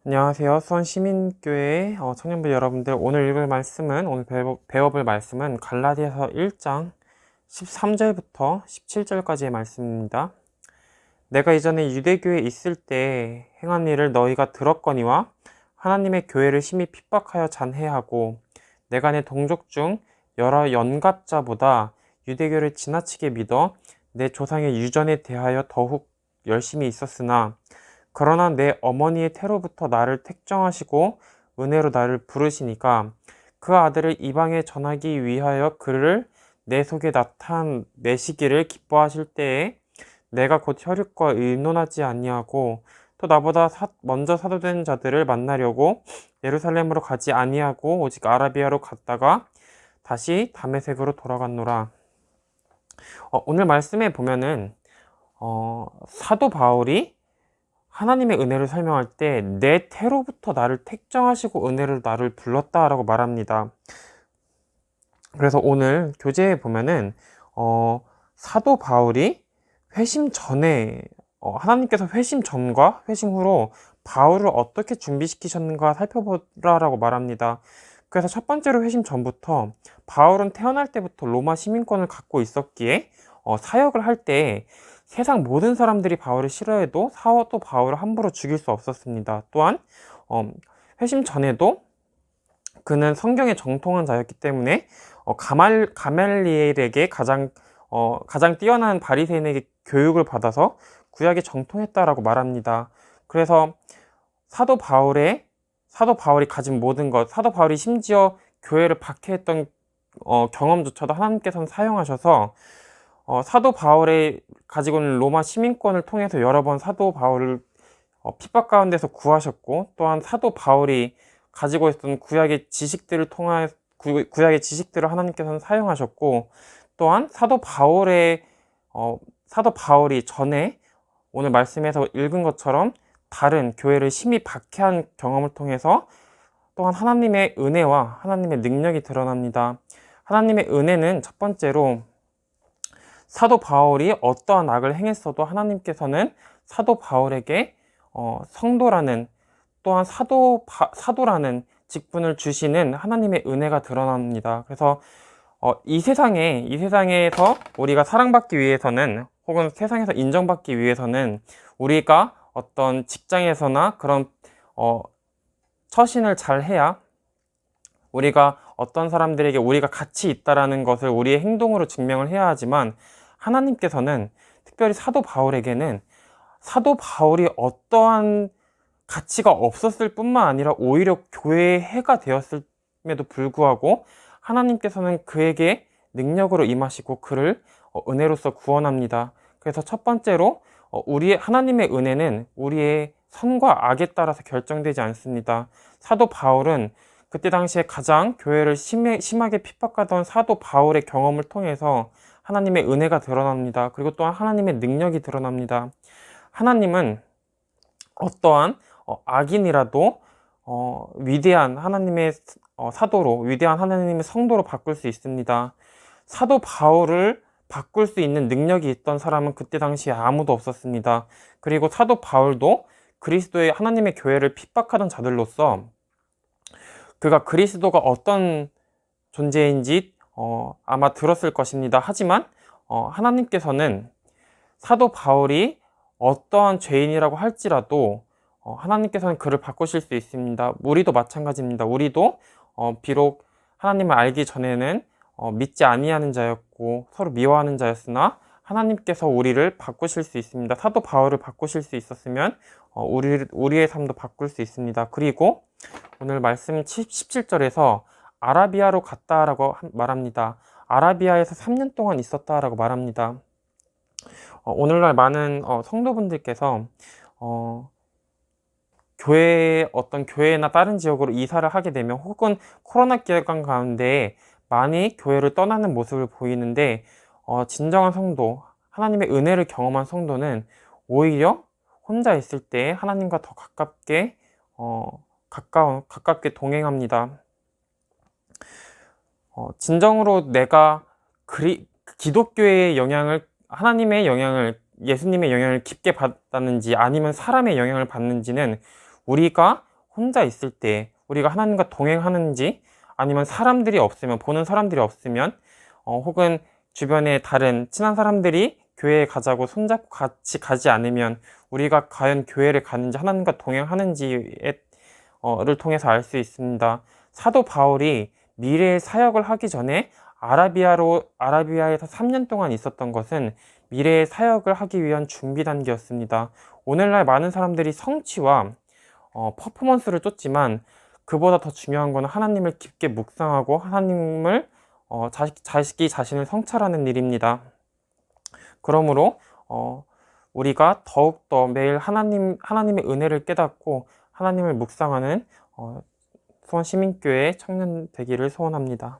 안녕하세요. 수원시민교회 청년부 여러분들, 오늘 읽을 말씀은, 오늘 배워볼 말씀은 갈라디아서 1장 13절부터 17절까지의 말씀입니다. 내가 이전에 유대교에 있을 때 행한 일을 너희가 들었거니와 하나님의 교회를 심히 핍박하여 잔해하고 내가 내 동족 중 여러 연갑자보다 유대교를 지나치게 믿어 내 조상의 유전에 대하여 더욱 열심히 있었으나 그러나 내 어머니의 태로부터 나를 택정하시고 은혜로 나를 부르시니까 그 아들을 이방에 전하기 위하여 그를 내 속에 나타내시기를 기뻐하실 때에 내가 곧 혈육과 의논하지 아니하고 또 나보다 먼저 사도된 자들을 만나려고 예루살렘으로 가지 아니하고 오직 아라비아로 갔다가 다시 다메섹으로 돌아갔노라. 오늘 말씀에 보면은 사도 바울이 하나님의 은혜를 설명할 때 내 태로부터 나를 택정하시고 은혜로 나를 불렀다라고 말합니다. 그래서 오늘 교재에 보면은 사도 바울이 회심 전에 하나님께서 회심 전과 회심 후로 바울을 어떻게 준비시키셨는가 살펴보라라고 말합니다. 그래서 첫 번째로 회심 전부터 바울은 태어날 때부터 로마 시민권을 갖고 있었기에 사역을 할 때 세상 모든 사람들이 바울을 싫어해도 사도 바울을 함부로 죽일 수 없었습니다. 또한 회심 전에도 그는 성경에 정통한 자였기 때문에 가말리엘에게 가장 뛰어난 바리새인에게 교육을 받아서 구약에 정통했다라고 말합니다. 그래서 사도 바울이 가진 모든 것, 사도 바울이 심지어 교회를 박해했던 경험조차도 하나님께서는 사용하셔서 사도 바울의 가지고 있는 로마 시민권을 통해서 여러 번 사도 바울을 핍박 가운데서 구하셨고, 또한 사도 바울이 가지고 있었던 구약의 지식들을 하나님께서는 사용하셨고, 또한 사도 바울이 전에 오늘 말씀에서 읽은 것처럼 다른 교회를 심히 박해한 경험을 통해서 또한 하나님의 은혜와 하나님의 능력이 드러납니다. 하나님의 은혜는 첫 번째로 사도 바울이 어떠한 악을 행했어도 하나님께서는 사도 바울에게 성도라는, 또한 사도라는 직분을 주시는 하나님의 은혜가 드러납니다. 그래서 이 세상에서 우리가 사랑받기 위해서는, 혹은 세상에서 인정받기 위해서는 우리가 어떤 직장에서나 그런 처신을 잘 해야, 우리가 어떤 사람들에게 우리가 가치 있다라는 것을 우리의 행동으로 증명을 해야 하지만, 하나님께서는 특별히 사도 바울에게는 사도 바울이 어떠한 가치가 없었을 뿐만 아니라 오히려 교회의 해가 되었음에도 불구하고 하나님께서는 그에게 능력으로 임하시고 그를 은혜로서 구원합니다. 그래서 첫 번째로 하나님의 은혜는 우리의 선과 악에 따라서 결정되지 않습니다. 사도 바울은 그때 당시에 가장 교회를 심하게 핍박하던 사도 바울의 경험을 통해서 하나님의 은혜가 드러납니다. 그리고 또한 하나님의 능력이 드러납니다. 하나님은 어떠한 악인이라도 위대한 하나님의 사도로, 위대한 하나님의 성도로 바꿀 수 있습니다. 사도 바울을 바꿀 수 있는 능력이 있던 사람은 그때 당시에 아무도 없었습니다. 그리고 사도 바울도 그리스도의 하나님의 교회를 핍박하던 자들로서 그가 그리스도가 어떤 존재인지 아마 들었을 것입니다. 하지만 하나님께서는 사도 바울이 어떠한 죄인이라고 할지라도 하나님께서는 그를 바꾸실 수 있습니다. 우리도 마찬가지입니다. 우리도 비록 하나님을 알기 전에는 믿지 아니하는 자였고 서로 미워하는 자였으나 하나님께서 우리를 바꾸실 수 있습니다. 사도 바울을 바꾸실 수 있었으면 우리의 삶도 바꿀 수 있습니다. 그리고 오늘 말씀 17절에서 아라비아로 갔다라고 말합니다. 아라비아에서 3년 동안 있었다라고 말합니다. 오늘날 많은 성도분들께서 어떤 교회나 다른 지역으로 이사를 하게 되면, 혹은 코로나 기간 가운데 많이 교회를 떠나는 모습을 보이는데, 진정한 성도, 하나님의 은혜를 경험한 성도는 오히려 혼자 있을 때 하나님과 더 가깝게 동행합니다. 진정으로 내가 기독교의 영향을, 하나님의 영향을, 예수님의 영향을 깊게 받았는지 아니면 사람의 영향을 받는지는 우리가 혼자 있을 때 우리가 하나님과 동행하는지, 아니면 사람들이 없으면, 보는 사람들이 없으면, 혹은 주변에 다른 친한 사람들이 교회에 가자고 손잡고 같이 가지 않으면 우리가 과연 교회를 가는지, 하나님과 동행하는지를 통해서 알 수 있습니다. 사도 바울이 미래의 사역을 하기 전에 아라비아에서 3년 동안 있었던 것은 미래의 사역을 하기 위한 준비 단계였습니다. 오늘날 많은 사람들이 성취와 퍼포먼스를 쫓지만, 그보다 더 중요한 것은 하나님을 깊게 묵상하고 하나님을 자식이 자신을 성찰하는 일입니다. 그러므로 우리가 더욱더 매일 하나님의 은혜를 깨닫고 하나님을 묵상하는 수원시민교회 청년 되기를 소원합니다.